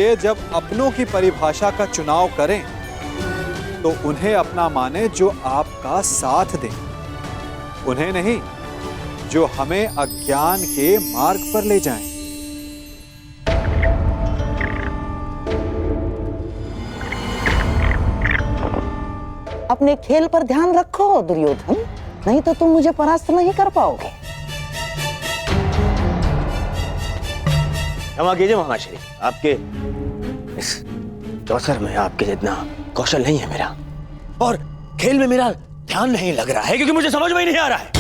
ये जब अपनों की परिभाषा का चुनाव करें तो उन्हें अपना माने जो आपका साथ दें, उन्हें नहीं जो हमें अज्ञान के मार्ग पर ले जाएं। अपने खेल पर ध्यान रखो दुर्योधन, नहीं तो तुम मुझे परास्त नहीं कर पाओगे। क्षमा कीजिए महाश्री, आपके इस अवसर में आपके जितना कौशल नहीं है मेरा, और खेल में मेरा ध्यान नहीं लग रहा है, क्योंकि मुझे समझ में ही नहीं आ रहा है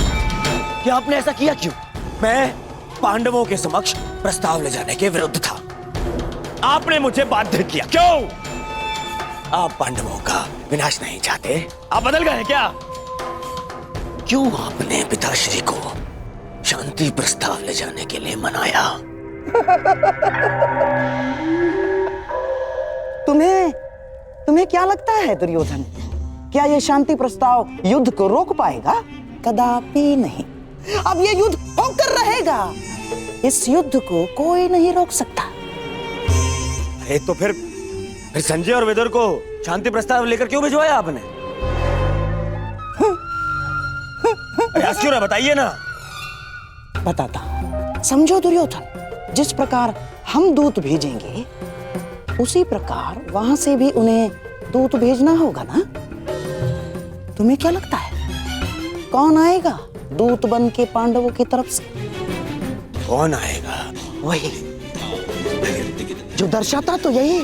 कि आपने ऐसा किया क्यों। मैं पांडवों के समक्ष प्रस्ताव ले जाने के विरुद्ध था, आपने मुझे बाध्य किया। क्यों? आप पांडवों का विनाश नहीं चाहते? आप बदल गए क्या? क्यों आपने पिताश्री को शांति प्रस्ताव ले जाने के लिए मनाया? तुम्हें क्या लगता है दुर्योधन, क्या ये शांति प्रस्ताव युद्ध को रोक पाएगा? कदापि नहीं। अब ये युद्ध होकर रहेगा, इस युद्ध को कोई नहीं रोक सकता। अरे तो फिर संजय और विदुर को शांति प्रस्ताव लेकर क्यों भिजवाया आपने? क्यों ना बताइए ना। बताता हूं। समझो दुर्योधन, जिस प्रकार हम दूत भेजेंगे उसी प्रकार वहां से भी उन्हें दूत भेजना होगा ना। तुम्हें क्या लगता है कौन आएगा दूत बन के पांडवों की तरफ से? कौन आएगा? वही जो दर्शाता तो यही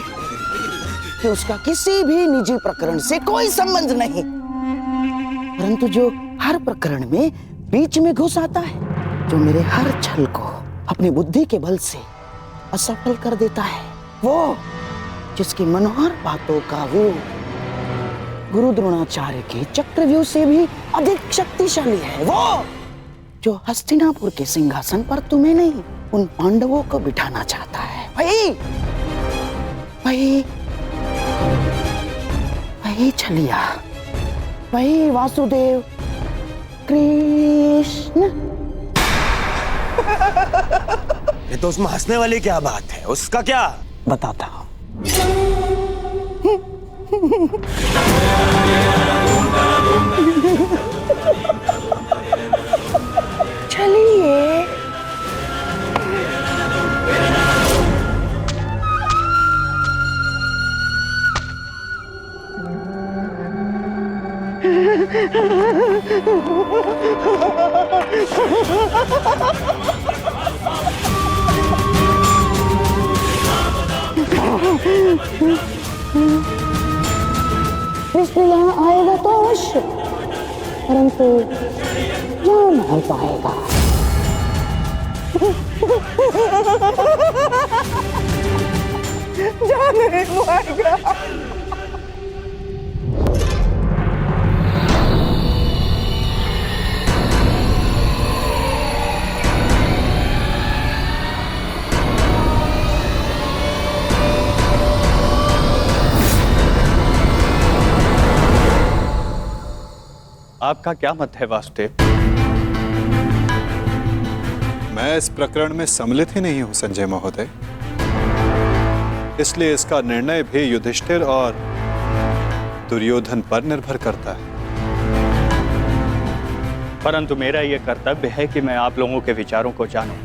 कि उसका किसी भी निजी प्रकरण से कोई संबंध नहीं, परंतु जो हर प्रकरण में बीच में घुस आता है, जो मेरे हर छल को अपनी बुद्धि के बल से असफल कर देता है, वो जिसकी मनोहर बातों का वो गुरु द्रोणाचार्य के चक्रव्यूह से भी अधिक शक्तिशाली है, वो जो हस्तिनापुर के सिंहासन पर तुम्हें नहीं उन पांडवों को बिठाना चाहता है। वही छलिया, वही वासुदेव कृष्ण। ये तो उसमें हंसने वाली क्या बात है? उसका क्या? बताता हूं। चलिए। कृष्ण यहाँ आएगा तो अवश्य, परंतु यहाँ नहीं पाएगा। जा नहीं पाएगा। आपका क्या मत है वासुदेव? मैं इस प्रकरण में सम्मिलित ही नहीं हूं संजय महोदय, इसलिए इसका निर्णय भी युधिष्ठिर और दुर्योधन पर निर्भर करता है। परंतु मेरा यह कर्तव्य है कि मैं आप लोगों के विचारों को जानूं,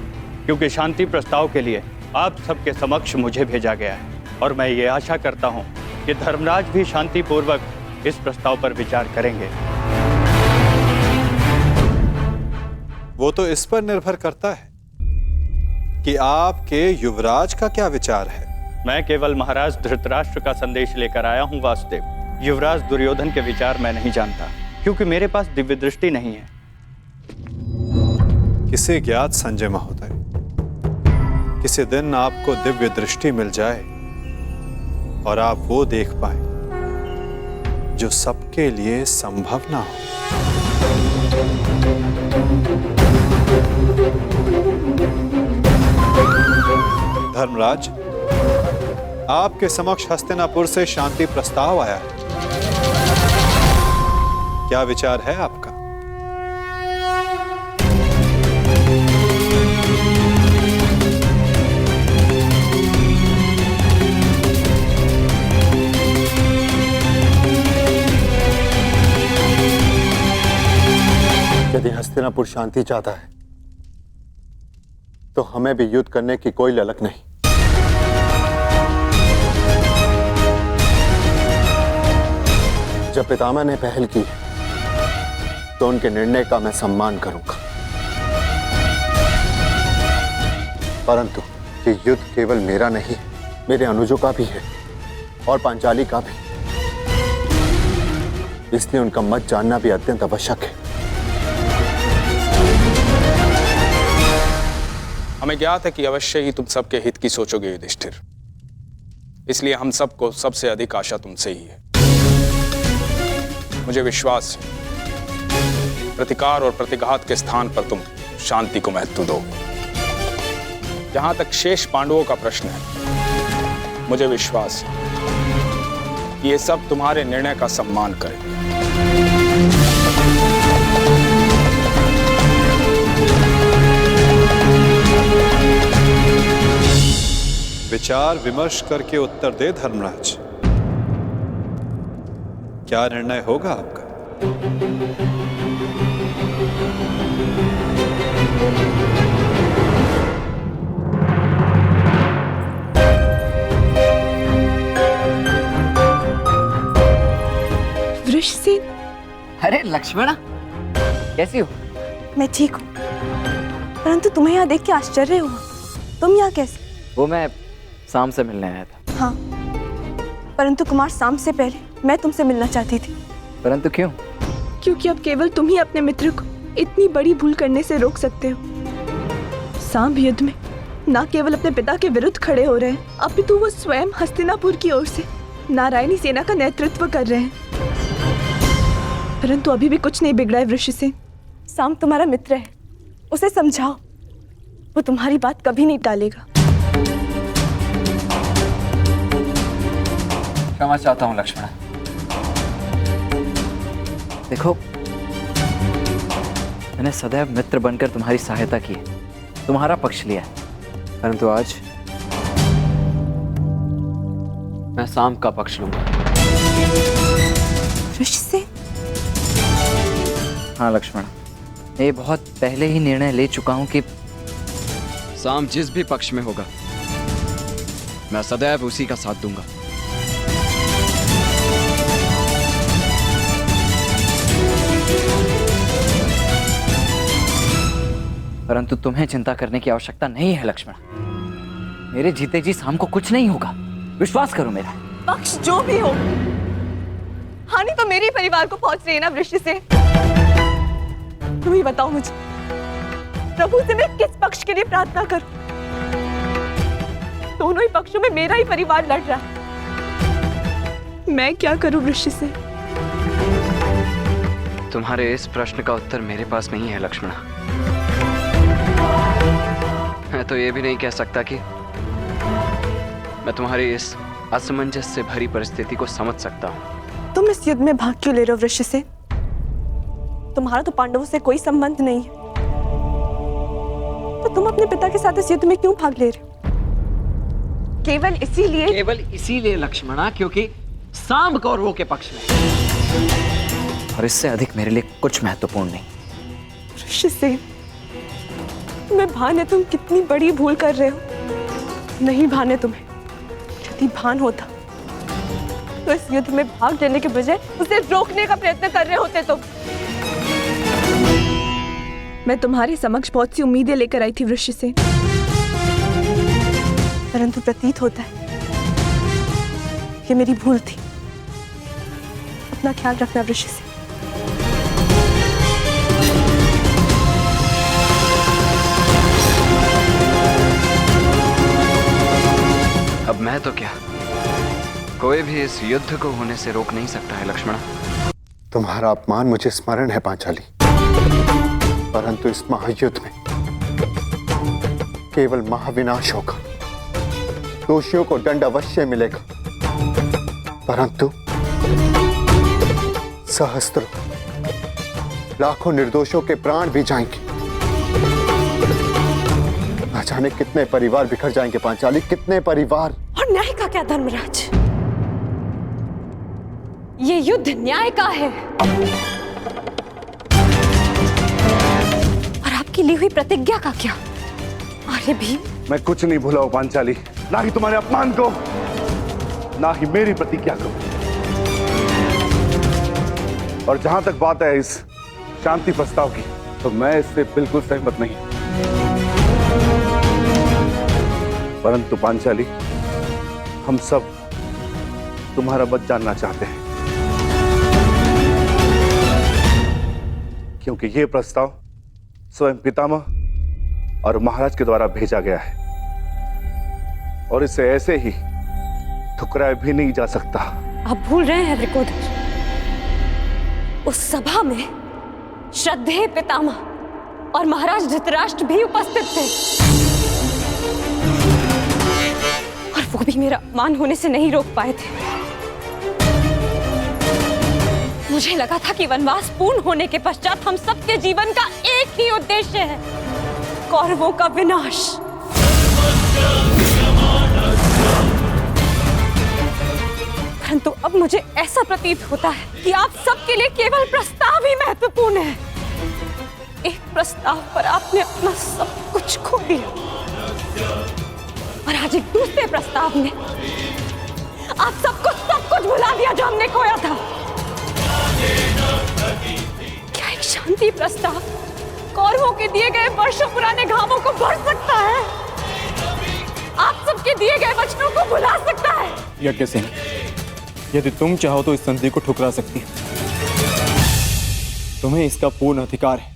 क्योंकि शांति प्रस्ताव के लिए आप सबके समक्ष मुझे भेजा गया है, और मैं ये आशा करता हूं कि धर्मराज भी शांतिपूर्वक इस प्रस्ताव पर विचार करेंगे। वो तो इस पर निर्भर करता है कि आपके युवराज का क्या विचार है। मैं केवल महाराज धृतराष्ट्र का संदेश लेकर आया हूं वासुदेव। युवराज दुर्योधन के विचार मैं नहीं जानता, क्योंकि मेरे पास दिव्य दृष्टि नहीं है। किसे ज्ञात संजय महोदय, किसी दिन आपको दिव्य दृष्टि मिल जाए और आप वो देख पाए जो सबके लिए संभव ना हो। धर्मराज, आपके समक्ष हस्तिनापुर से शांति प्रस्ताव आया है, क्या विचार है आपका? हस्तिनापुर शांति चाहता है तो हमें भी युद्ध करने की कोई ललक नहीं। जब पितामह ने पहल की तो उनके निर्णय का मैं सम्मान करूंगा, परंतु ये युद्ध केवल मेरा नहीं, मेरे अनुजों का भी है और पांचाली का भी। इसलिए उनका मत जानना भी अत्यंत आवश्यक है। हमें ज्ञात है कि अवश्य ही तुम सबके हित की सोचोगे युधिष्ठिर, इसलिए हम सबको सबसे अधिक आशा तुमसे ही है। मुझे विश्वास है प्रतिकार और प्रतिघात के स्थान पर तुम शांति को महत्व दोगे। जहां तक शेष पांडवों का प्रश्न है, मुझे विश्वास है कि ये सब तुम्हारे निर्णय का सम्मान करें। विचार विमर्श करके उत्तर दे धर्मराज, क्या निर्णय होगा आपका? वृषसेन, अरे लक्ष्मणा, कैसी हो? मैं ठीक हूँ, परंतु तुम्हें यहाँ देख के आश्चर्य हुआ। तुम यहाँ कैसे? वो मैं शाम से मिलने आया था। हाँ, परंतु कुमार शाम से पहले मैं तुमसे मिलना चाहती थी। परंतु क्यों? क्योंकि अब केवल तुम ही अपने मित्र को इतनी बड़ी भूल करने से रोक सकते हो। सांब युद्ध में न केवल अपने पिता के विरुद्ध खड़े हो रहे हैं, अपितु वो स्वयं हस्तिनापुर की ओर से नारायणी सेना का नेतृत्व कर रहे हैं। परंतु अभी भी कुछ नहीं बिगड़ा है वृषसेन। सांब तुम्हारा मित्र है, उसे समझाओ, वो तुम्हारी बात कभी नहीं टालेगा। क्षमा चाहता हूँ लक्ष्मणा। देखो, मैंने सदैव मित्र बनकर तुम्हारी सहायता की है, तुम्हारा पक्ष लिया है, परंतु आज मैं शाम का पक्ष लूंगा। वृषसेन? हाँ लक्ष्मण, ये बहुत पहले ही निर्णय ले चुका हूं कि शाम जिस भी पक्ष में होगा मैं सदैव उसी का साथ दूंगा। परंतु तुम्हें चिंता करने की आवश्यकता नहीं है लक्ष्मण। मेरे जीते जी शाम को कुछ नहीं होगा, विश्वास करो मेरा। पक्ष जो भी हो, हानि तो मेरे परिवार को पहुंच रही है ना वृषसेन। तुम ही बताओ मुझे, प्रभु से मैं किस पक्ष के लिए प्रार्थना करूं? दोनों ही पक्षों में मेरा ही परिवार लड़ रहा है। मैं क्या करूं वृषसेन? तुम्हारे इस प्रश्न का उत्तर मेरे पास नहीं है लक्ष्मणा। मैं तो ये भी नहीं कह सकता कि मैं तुम्हारी इस असमंजस से भरी परिस्थिति को समझ सकता हूं। तुम इस युद्ध में भाग क्यों ले रहे हो वृषसेन? तुम्हारा तो पांडवों से कोई संबंध नहीं है, तो तुम अपने पिता के साथ इस युद्ध में क्यों भाग ले रहे हो? केवल इसीलिए लक्ष्मणा, क्योंकि सांब कौरवों के पक्ष में, और इससे अधिक मेरे लिए कुछ महत्वपूर्ण नहीं। वृषसेन, तुम्हें भान है तुम कितनी बड़ी भूल कर रहे हो। नहीं भान है तुम्हें, यदि भान होता तो इस युद्ध में भाग लेने के बजाय उसे रोकने का प्रयत्न कर रहे होते तुम। मैं तुम्हारे समक्ष बहुत सी उम्मीदें लेकर आई थी वृषसेन, परंतु प्रतीत होता है कि मेरी भूल थी। अपना ख्याल रखना वृषसेन। अब मैं तो क्या, कोई भी इस युद्ध को होने से रोक नहीं सकता है लक्ष्मणा। तुम्हारा अपमान मुझे स्मरण है पांचाली, परंतु इस महायुद्ध में केवल महाविनाश होगा। दोषियों को दंड अवश्य मिलेगा, परंतु सहस्त्रों लाखों निर्दोषों के प्राण भी जाएंगे। न जाने कितने परिवार बिखर जाएंगे पांचाली, कितने परिवार। और न्याय का क्या धर्मराज? ये युद्ध न्याय का है। की ली हुई प्रतिज्ञा का क्या? अरे भीम, मैं कुछ नहीं भूला हूं पांचाली, ना ही तुम्हारे अपमान को, ना ही मेरी प्रतिज्ञा को। और जहां तक बात है इस शांति प्रस्ताव की, तो मैं इससे बिल्कुल सहमत नहीं। परंतु पांचाली, हम सब तुम्हारा मत जानना चाहते हैं, क्योंकि यह प्रस्ताव स्वयं पितामह और महाराज के द्वारा भेजा गया है और इसे ऐसे ही ठुकराया भी नहीं जा सकता। आप भूल रहे हैं वृकोदर, उस सभा में श्रद्धेय पितामह और महाराज धृतराष्ट्र भी उपस्थित थे, और वो भी मेरा अपमान होने से नहीं रोक पाए थे। मुझे लगा था कि वनवास पूर्ण होने के पश्चात हम सबके जीवन का एक ही उद्देश्य है, कौरवों का विनाश। परंतु अब मुझे ऐसा प्रतीत होता है कि आप सबके लिए केवल प्रस्ताव ही महत्वपूर्ण है। एक प्रस्ताव पर आपने अपना सब कुछ खो दिया, और आज एक दूसरे प्रस्ताव में आप सब कुछ भुला दिया जो हमने खोया था। क्या एक शांति प्रस्ताव कौरवों के दिए गए वर्षों पुराने घावों को भर सकता है? आप सबके दिए गए वचनों को भुला सकता है? यज्ञसेन, यदि तुम चाहो तो इस संधि को ठुकरा सकती है। तुम्हें इसका पूर्ण अधिकार है,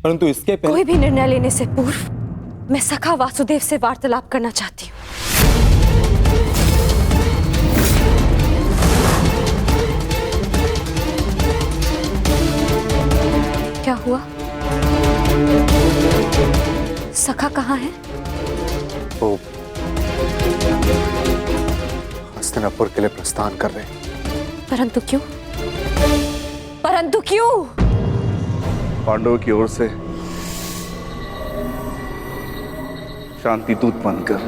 परंतु इसके पहले कोई भी निर्णय लेने से पूर्व मैं सखा वासुदेव से वार्तालाप करना चाहती हूँ। क्या हुआ? सखा कहाँ है? वो हस्तिनापुर के लिए प्रस्थान कर रहे हैं। परंतु क्यों? परंतु क्यों? पांडवों की ओर से शांति दूत बनकर।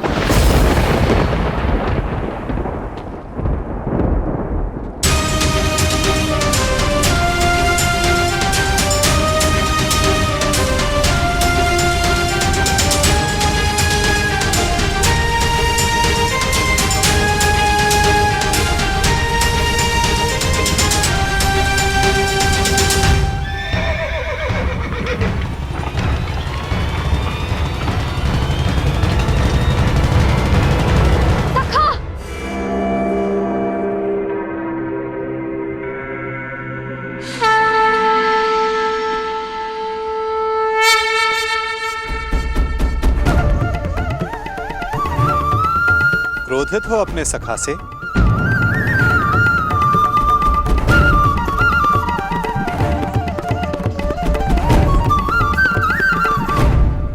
क्रोधित हो अपने सखा से?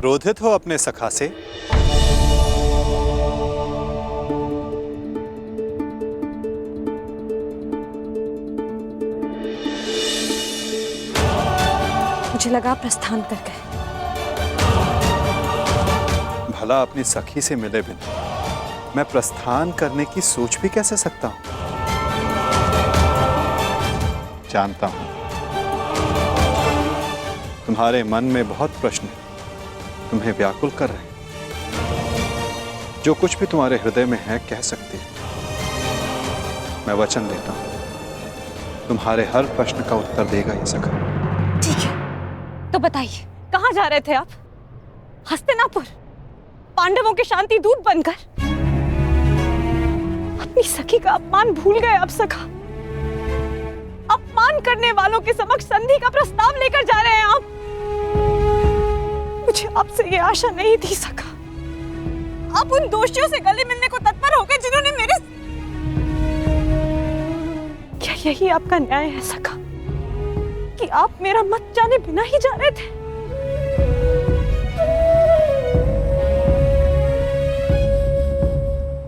क्रोधित हो अपने सखा से? मुझे लगा प्रस्थान कर गए। भला अपनी सखी से मिले बिना मैं प्रस्थान करने की सोच भी कैसे सकता हूं? जानता हूं तुम्हारे मन में बहुत प्रश्न तुम्हें व्याकुल कर रहे हैं। जो कुछ भी तुम्हारे हृदय में है कह सकती हो। मैं वचन देता हूं तुम्हारे हर प्रश्न का उत्तर देगा ये सखा। ठीक है, तो बताइए कहां जा रहे थे आप? हस्तिनापुर, पांडवों के शांति दूत बनकर? अपनी सखी का अपमान भूल गए आप सखा? अपमान करने वालों के समक्ष संधि का प्रस्ताव लेकर जा रहे हैं आप? मुझे आपसे ये आशा नहीं थी सखा। आप उन दोषियों से गले मिलने को तत्पर हो गए जिन्होंने मेरे... क्या यही आपका न्याय है सखा कि आप मेरा मत जाने बिना ही जा रहे थे?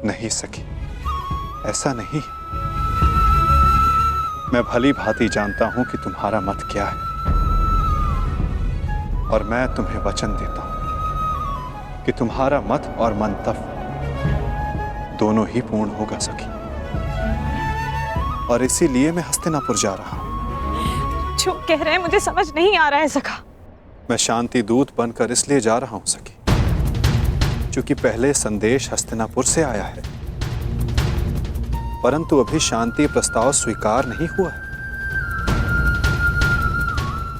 नहीं सखी, ऐसा नहीं। मैं भली भांति जानता हूं कि तुम्हारा मत क्या है, और मैं तुम्हें वचन देता हूं कि तुम्हारा मत और मंतव्य दोनों ही पूर्ण होगा सखी। और इसीलिए मैं हस्तिनापुर जा रहा हूं। जो कह रहे हैं मुझे समझ नहीं आ रहा है सखा। मैं शांति दूत बनकर इसलिए जा रहा हूं सखी, क्योंकि पहले संदेश हस्तिनापुर से आया है, परंतु अभी शांति प्रस्ताव स्वीकार नहीं हुआ है।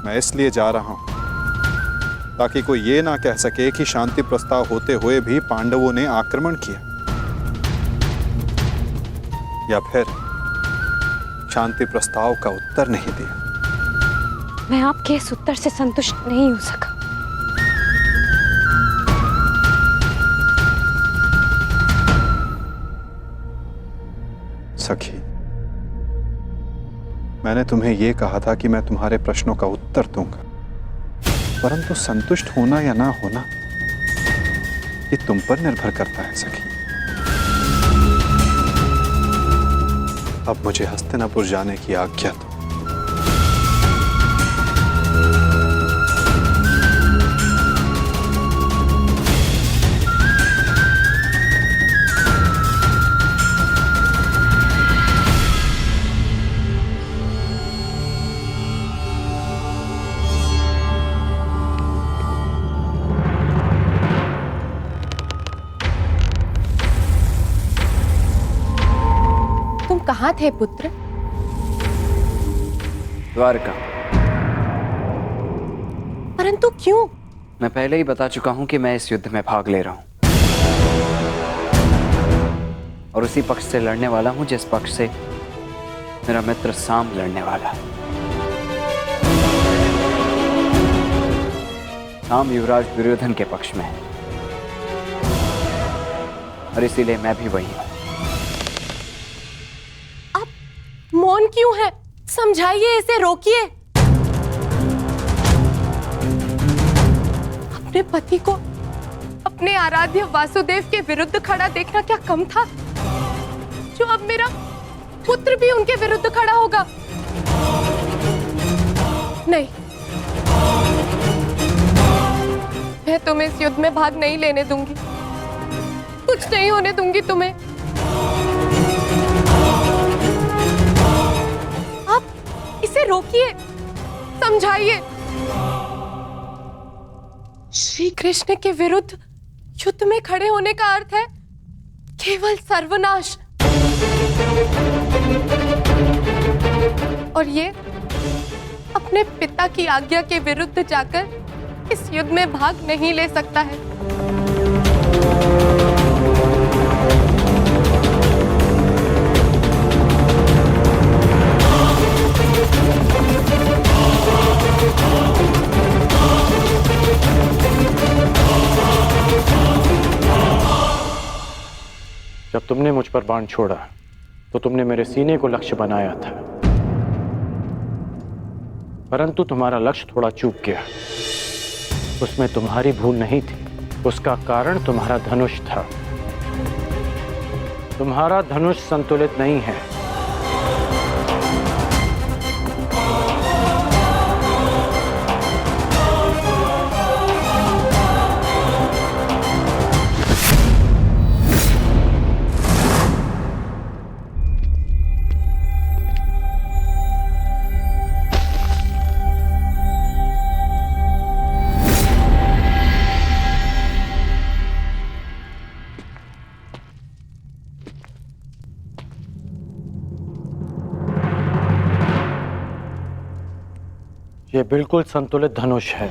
मैं इसलिए जा रहा हूं ताकि कोई ये ना कह सके कि शांति प्रस्ताव होते हुए भी पांडवों ने आक्रमण किया, या फिर शांति प्रस्ताव का उत्तर नहीं दिया। मैं आपके इस उत्तर से संतुष्ट नहीं हो सका। सखी, मैंने तुम्हें यह कहा था कि मैं तुम्हारे प्रश्नों का उत्तर दूंगा, परंतु संतुष्ट होना या ना होना ये तुम पर निर्भर करता है सखी। अब मुझे हस्तिनापुर जाने की आज्ञा दो। कहाँ थे पुत्र? द्वारका। परंतु क्यों? मैं पहले ही बता चुका हूं कि मैं इस युद्ध में भाग ले रहा हूं, और उसी पक्ष से लड़ने वाला हूं जिस पक्ष से मेरा मित्र साम लड़ने वाला है। साम युवराज दुर्योधन के पक्ष में है, और इसीलिए मैं भी वही हूं। मौन क्यों है? समझाइए, इसे रोकिए। अपने पति को अपने आराध्य वासुदेव के विरुद्ध खड़ा देखना क्या कम था, जो अब मेरा पुत्र भी उनके विरुद्ध खड़ा होगा? नहीं, मैं तुम्हें इस युद्ध में भाग नहीं लेने दूंगी। कुछ नहीं होने दूंगी तुम्हें। इसे रोकिए, समझाइए। श्री कृष्ण के विरुद्ध युद्ध में खड़े होने का अर्थ है केवल सर्वनाश, और ये अपने पिता की आज्ञा के विरुद्ध जाकर इस युद्ध में भाग नहीं ले सकता है। जब तुमने मुझ पर बाण छोड़ा तो तुमने मेरे सीने को लक्ष्य बनाया था, परंतु तुम्हारा लक्ष्य थोड़ा चूक गया। उसमें तुम्हारी भूल नहीं थी, उसका कारण तुम्हारा धनुष था। तुम्हारा धनुष संतुलित नहीं है। ये बिल्कुल संतुलित धनुष है,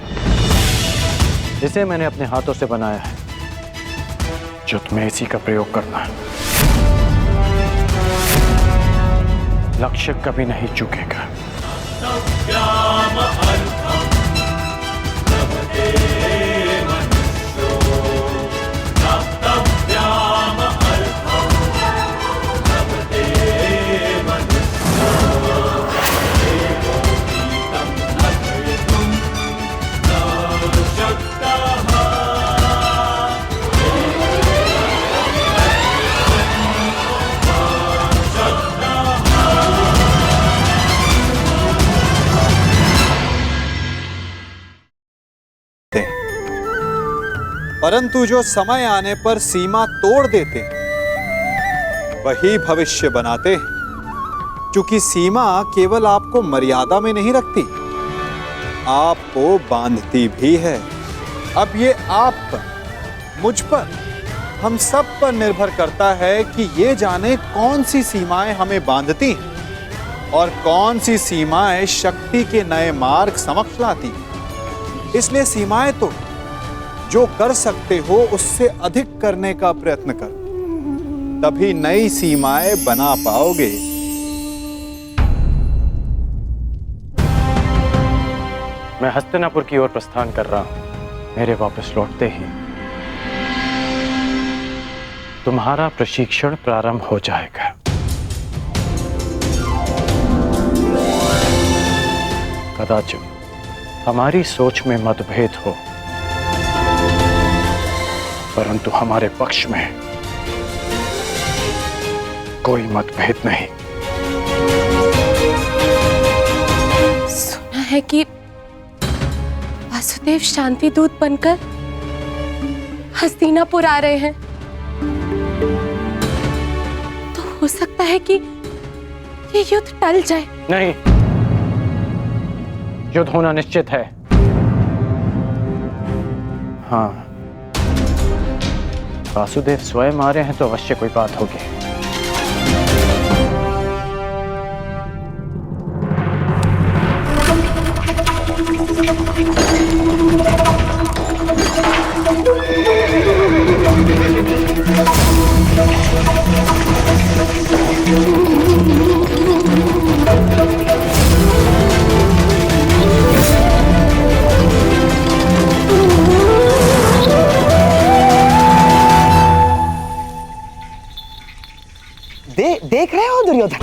इसे मैंने अपने हाथों से बनाया है, जो तुम्हें इसी का प्रयोग करना है। लक्ष्य कभी नहीं चूकेगा। परंतु जो समय आने पर सीमा तोड़ देते वही भविष्य बनाते हैं, क्योंकि सीमा केवल आपको मर्यादा में नहीं रखती, आपको बांधती भी है। अब ये आप पर, मुझ पर, हम सब पर निर्भर करता है कि ये जाने कौन सी सीमाएं हमें बांधती हैं और कौन सी सीमाएं शक्ति के नए मार्ग समक्ष लाती हैं। इसलिए सीमाएं तो जो कर सकते हो उससे अधिक करने का प्रयत्न करो, तभी नई सीमाएं बना पाओगे। मैं हस्तिनापुर की ओर प्रस्थान कर रहा हूं। मेरे वापस लौटते ही तुम्हारा प्रशिक्षण प्रारंभ हो जाएगा। कदाचित हमारी सोच में मतभेद हो, परंतु हमारे पक्ष में कोई मतभेद नहीं। सुना है कि वासुदेव शांति दूत बनकर हस्तिनापुर आ रहे हैं, तो हो सकता है कि ये युद्ध टल जाए। नहीं, युद्ध होना निश्चित है। हाँ, वासुदेव स्वयं आ रहे हैं तो अवश्य कोई बात होगी। देख रहे हो दुर्योधन,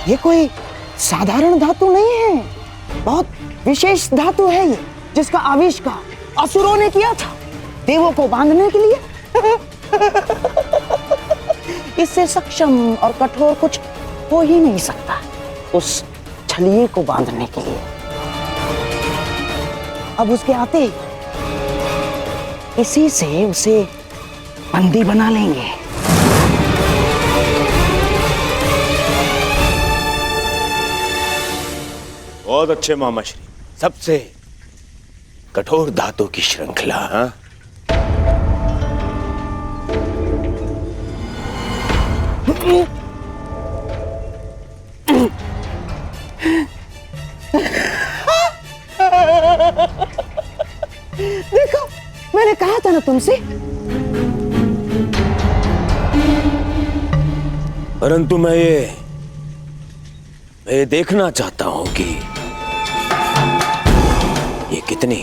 ये कोई साधारण धातु नहीं है, बहुत विशेष धातु है ये, जिसका आविष्कार असुरों ने किया था देवों को बांधने के लिए। इससे सक्षम और कठोर कुछ हो ही नहीं सकता उस छलिए को बांधने के लिए। अब उसके आते इसी से उसे बंदी बना लेंगे। बहुत अच्छे मामा श्री, सबसे कठोर धातु की श्रृंखला। हाँ? देखो, मैंने कहा था ना तुमसे। परंतु मैं ये देखना चाहता हूं कि ये कितनी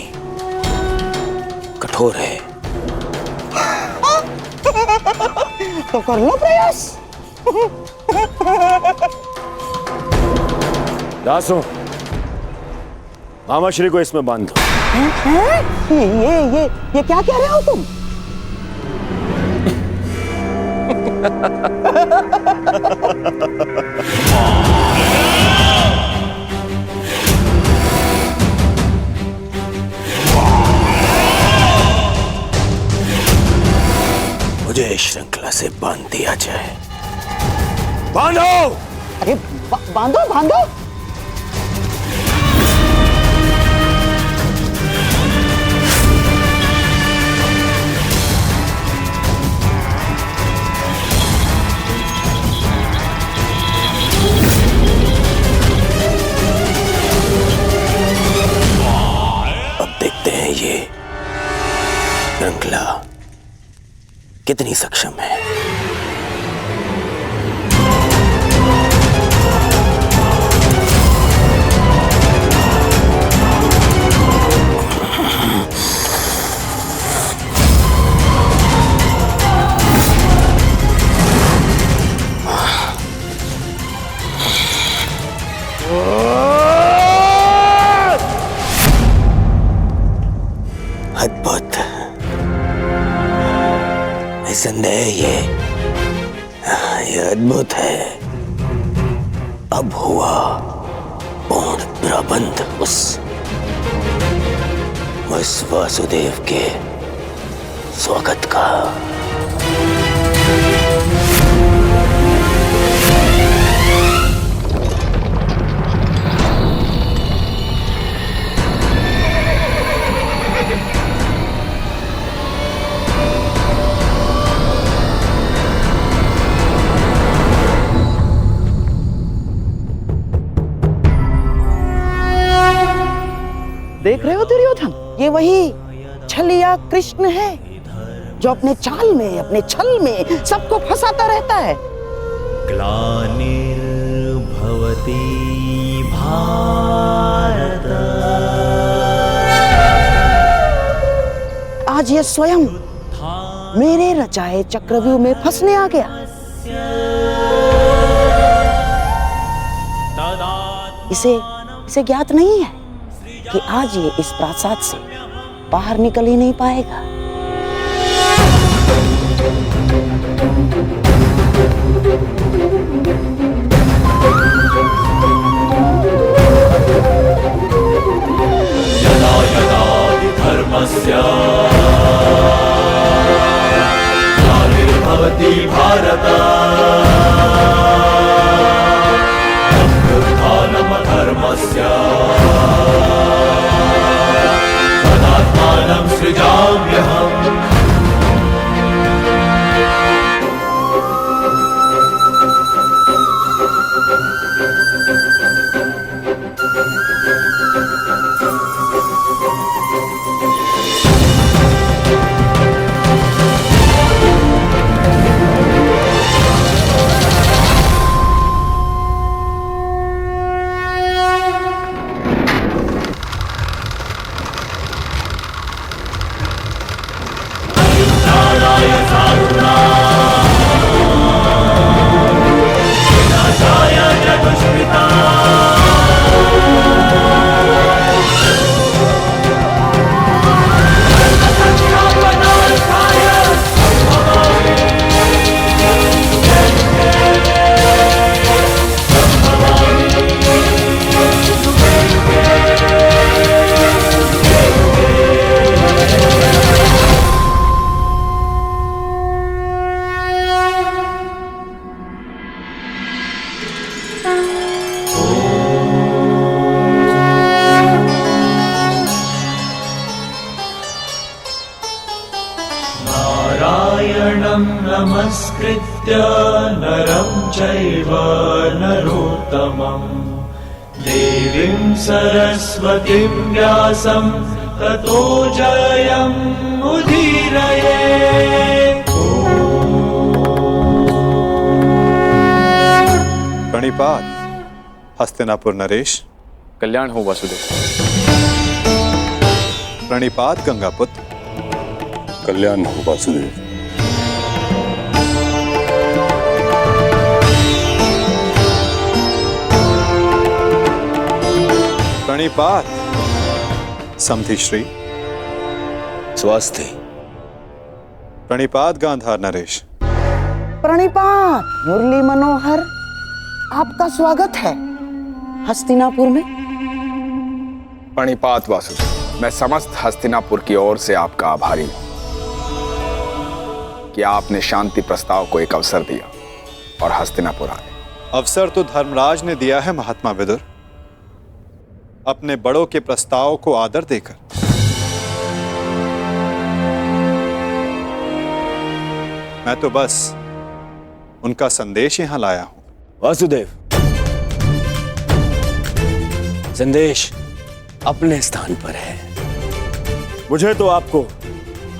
कठोर है। तो कर लो प्रयास। दासों, मामा श्री को इसमें बांध दो। ये क्या कह रहे हो तुम? मुझे इस श्रृंखला से बांध दिया जाए। बांधो! अरे बांधो बांधो। अब देखते हैं ये श्रृंखला कितनी सक्षम है। अद्भुत, निसंदेह ये अद्भुत है। अब हुआ पूर्ण प्रबंध उस वासुदेव के स्वागत का। देख रहे हो दुर्योधन, ये वही छलिया कृष्ण है जो अपने चाल में, अपने छल में सबको फंसाता रहता है। ग्लानिर्भवति भारत, आज ये स्वयं मेरे रचाए चक्रव्यूह में फंसने आ गया। इसे ज्ञात नहीं है कि आज ये इस प्रासाद से बाहर निकल ही नहीं पाएगा। यदा यदा हि धर्मस्य ग्लानिर्भवति भारत, अभ्युत्थानमधर्मस्य तदात्मानं सृजाम्यहम्। नमस्कृत्य नरं चैव नरोत्तमं देवीं सरस्वतीं व्यासं ततो जयमुदीरयेत्। प्रणिपात हस्तिनापुर नरेश। कल्याण हो वासुदेव। प्रणिपात गंगापुत्र। कल्याण हो वासुदेव। प्रणिपात समधि श्री। स्वास्थ्य। प्रणिपात गांधार नरेश। प्रणिपात मुरली मनोहर, आपका स्वागत है हस्तिनापुर में। प्रणिपात वासुदेव, मैं समस्त हस्तिनापुर की ओर से आपका आभारी हूं कि आपने शांति प्रस्ताव को एक अवसर दिया और हस्तिनापुर आए। अवसर तो धर्मराज ने दिया है महात्मा विदुर, अपने बड़ों के प्रस्ताव को आदर देकर। मैं तो बस उनका संदेश यहां लाया हूं। वासुदेव, संदेश अपने स्थान पर है। मुझे तो आपको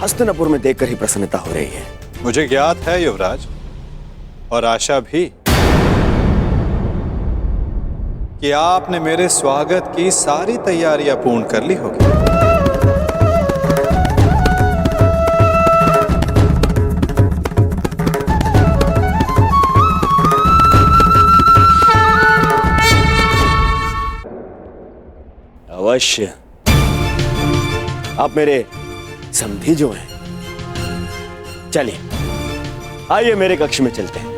हस्तिनापुर में देखकर ही प्रसन्नता हो रही है। मुझे ज्ञात है युवराज, और आशा भी कि आपने मेरे स्वागत की सारी तैयारियां पूर्ण कर ली होगी। अवश्य। आप मेरे समधी जो हैं। चलिए, आइए मेरे कक्ष में चलते हैं।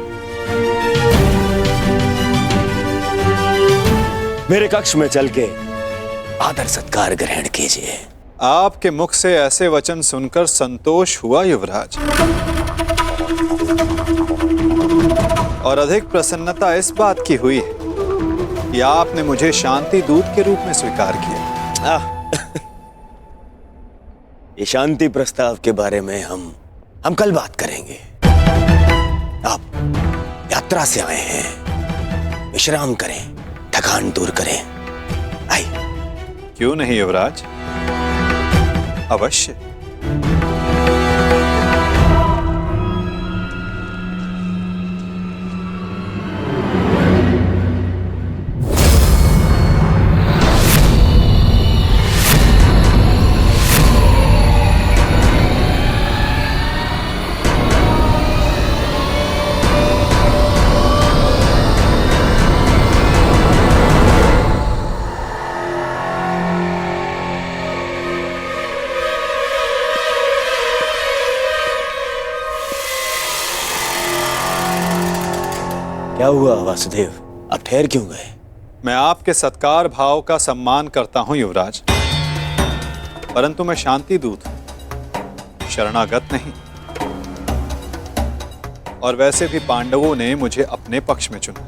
मेरे कक्ष में चल के आदर सत्कार ग्रहण कीजिए। आपके मुख से ऐसे वचन सुनकर संतोष हुआ युवराज, और अधिक प्रसन्नता इस बात की हुई है कि आपने मुझे शांति दूत के रूप में स्वीकार किया। ये शांति प्रस्ताव के बारे में हम कल बात करेंगे। आप यात्रा से आए हैं, विश्राम करें, थकान दूर करें। आइए। क्यों नहीं युवराज। अवश्य। क्या हुआ वासुदेव, आप ठहर क्यों गए? मैं आपके सत्कार भाव का सम्मान करता हूं युवराज, परंतु मैं शांति दूत हूं, शरणागत नहीं। और वैसे भी पांडवों ने मुझे अपने पक्ष में चुना।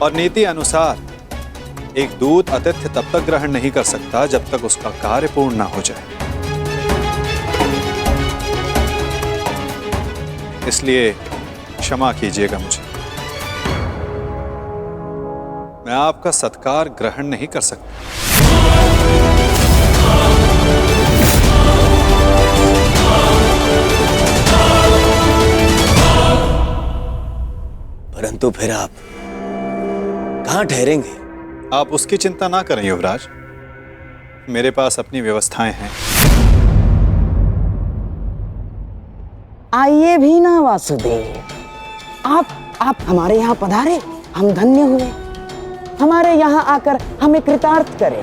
और नीति अनुसार एक दूत आतिथ्य तब तक ग्रहण नहीं कर सकता जब तक उसका कार्य पूर्ण ना हो जाए। इसलिए क्षमा कीजिएगा मुझे, मैं आपका सत्कार ग्रहण नहीं कर सकता। परंतु फिर आप कहां ठहरेंगे? आप उसकी चिंता ना करें युवराज, मेरे पास अपनी व्यवस्थाएं हैं। आइए भी ना वासुदेव, आप हमारे यहाँ पधारे, हम धन्य हुए। हमारे यहाँ आकर हमें कृतार्थ करें।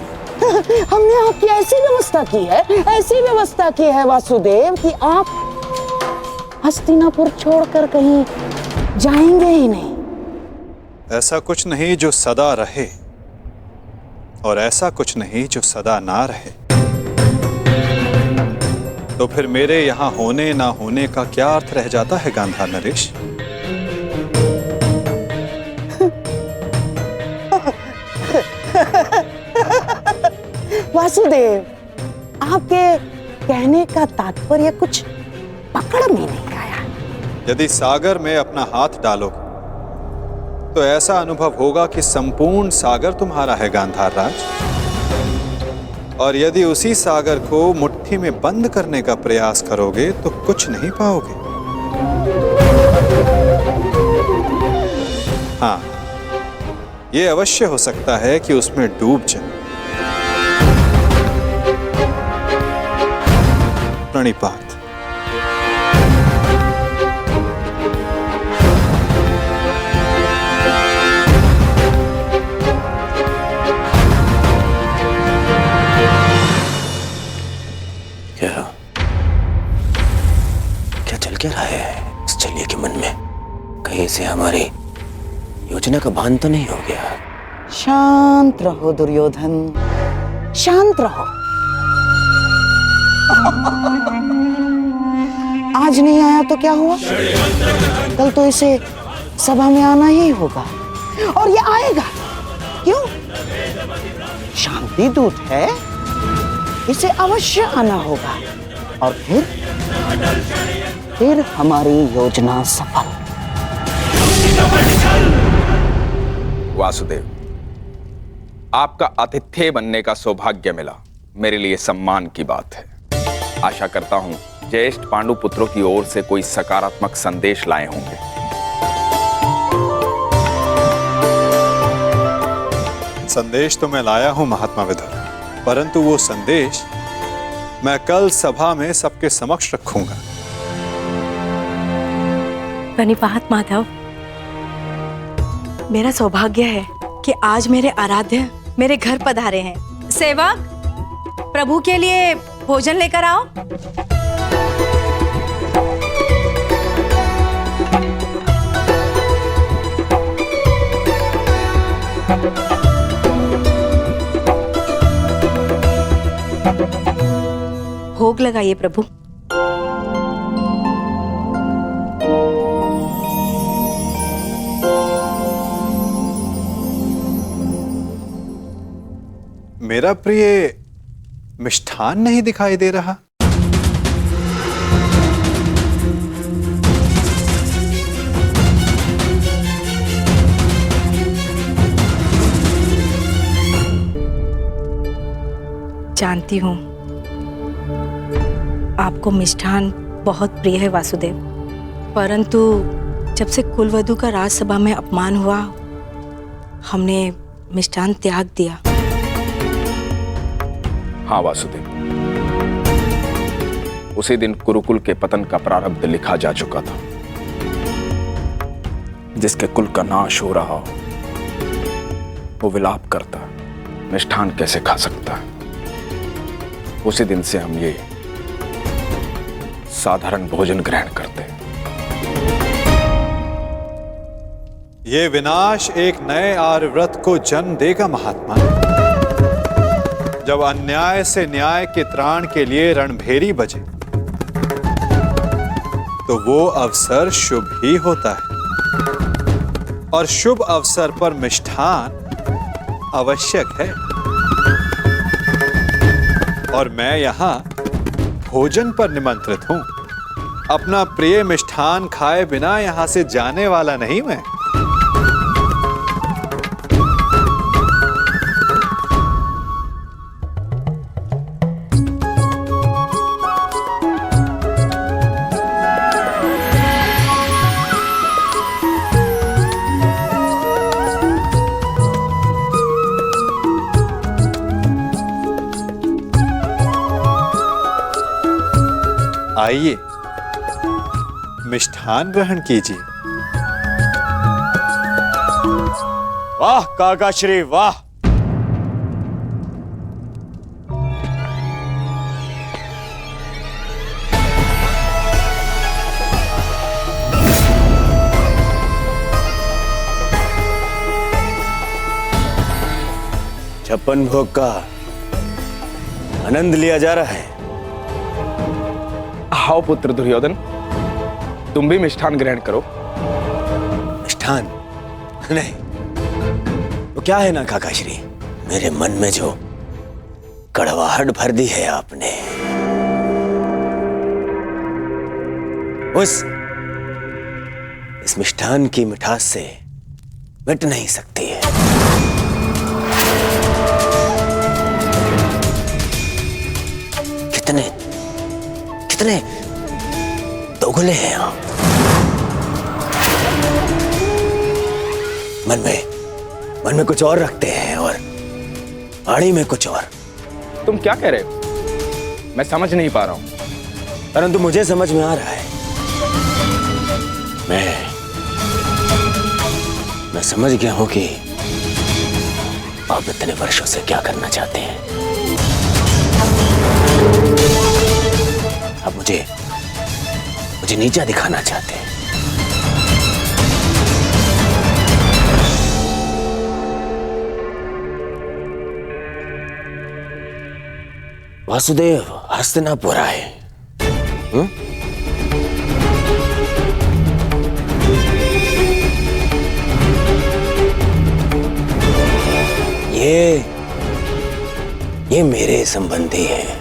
हमने आपकी ऐसी व्यवस्था की है वासुदेव कि आप हस्तिनापुर छोड़कर कहीं जाएंगे ही नहीं। ऐसा कुछ नहीं जो सदा रहे, और ऐसा कुछ नहीं जो सदा ना रहे। तो फिर मेरे यहाँ होने ना होने का क्या अर्थ रह जाता है गांधार नरेश? वासुदेव, आपके कहने का तात्पर्य कुछ पकड़ में नहीं आया। यदि सागर में अपना हाथ डालोगे तो ऐसा अनुभव होगा कि संपूर्ण सागर तुम्हारा है गांधार राज। और यदि उसी सागर को मुट्ठी में बंद करने का प्रयास करोगे तो कुछ नहीं पाओगे। हाँ, यह अवश्य हो सकता है कि उसमें डूब जाए। प्रणिपात। क्या चल क्या रहा है इस चलिए के मन में? कहीं से हमारी योजना का भान तो नहीं हो गया? शांत रहो दुर्योधन, शांत रहो। आज नहीं आया तो क्या हुआ, कल तो इसे सभा में आना ही होगा, और ये आएगा। क्यों? शांति दूत है, इसे अवश्य आना होगा, और फिर हमारी योजना सफल। वासुदेव, आपका आतिथ्य बनने का सौभाग्य मिला, मेरे लिए सम्मान की बात है। आशा करता हूं ज्येष्ठ पांडु पुत्रों की ओर से कोई सकारात्मक संदेश लाए होंगे। संदेश तो मैं लाया हूं महात्मा विदुर, परंतु वो संदेश मैं कल सभा में सबके समक्ष रखूंगा। प्रणिपात माधव, मेरा सौभाग्य है कि आज मेरे आराध्य मेरे घर पधारे हैं। सेवक, प्रभु के लिए भोजन लेकर आओ। भोग लगाइए प्रभु। मेरा प्रिय मिष्ठान नहीं दिखाई दे रहा। जानती हूँ आपको मिष्ठान बहुत प्रिय है वासुदेव, परंतु जब से कुलवधू का राजसभा में अपमान हुआ हमने मिष्ठान त्याग दिया। हाँ वासुदेव, उसी दिन कुरुकुल के पतन का प्रारब्ध लिखा जा चुका था। जिसके कुल का नाश हो रहा हो वो विलाप करता, मिष्ठान कैसे खा सकता है। उसी दिन से हम ये साधारण भोजन ग्रहण करते हैं। ये विनाश एक नए आर्यव्रत को जन्म देगा महात्मा। जब अन्याय से न्याय के त्राण के लिए रणभेरी बजे तो वो अवसर शुभ ही होता है, और शुभ अवसर पर मिष्ठान आवश्यक है। और मैं यहां भोजन पर निमंत्रित हूं। अपना प्रिय मिष्ठान खाए बिना यहां से जाने वाला नहीं मैं। आइए मिष्ठान ग्रहण कीजिए। वाह काकाश्री वाह। छप्पन भोग का आनंद लिया जा रहा है। आओ पुत्र दुर्योधन, तुम भी मिष्ठान ग्रहण करो। मिष्ठान नहीं, वो क्या है ना काकाश्री, मेरे मन में जो कड़वाहट भर दी है आपने, इस मिष्ठान की मिठास से मिट नहीं सकती है। कितने कितने दोगले हैं आप। मन में कुछ और रखते हैं और वाणी में कुछ और। तुम क्या कह रहे हो? मैं समझ नहीं पा रहा हूं। परंतु मुझे समझ में आ रहा है। मैं समझ गया हूं कि आप इतने वर्षों से क्या करना चाहते हैं। आप मुझे नीचा दिखाना चाहते हैं। वासुदेव हस्तिनापुर आए। ये मेरे संबंधी हैं।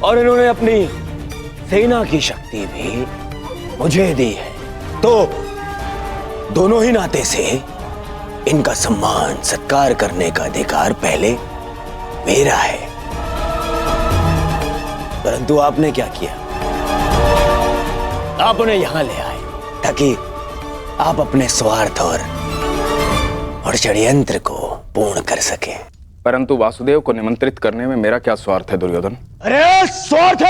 और इन्होंने अपनी सेना की शक्ति भी मुझे दी है, तो दोनों ही नाते से इनका सम्मान सत्कार करने का अधिकार पहले मेरा है। परंतु आपने क्या किया? आप उन्हें यहां ले आए ताकि आप अपने स्वार्थ और षड्यंत्र को पूर्ण कर सके। परंतु वासुदेव को निमंत्रित करने में मेरा क्या स्वार्थ है दुर्योधन? अरे स्वार्थ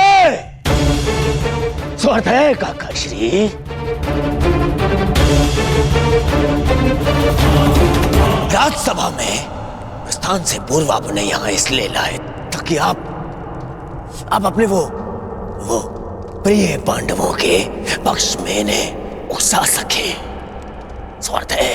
है काकाश्री। राजसभा में प्रस्थान से पूर्व आप उन्हें यहां इसलिए लाए ताकि आप अपने वो प्रिय पांडवों के पक्ष में इन्हें उकसा सके। स्वार्थ है।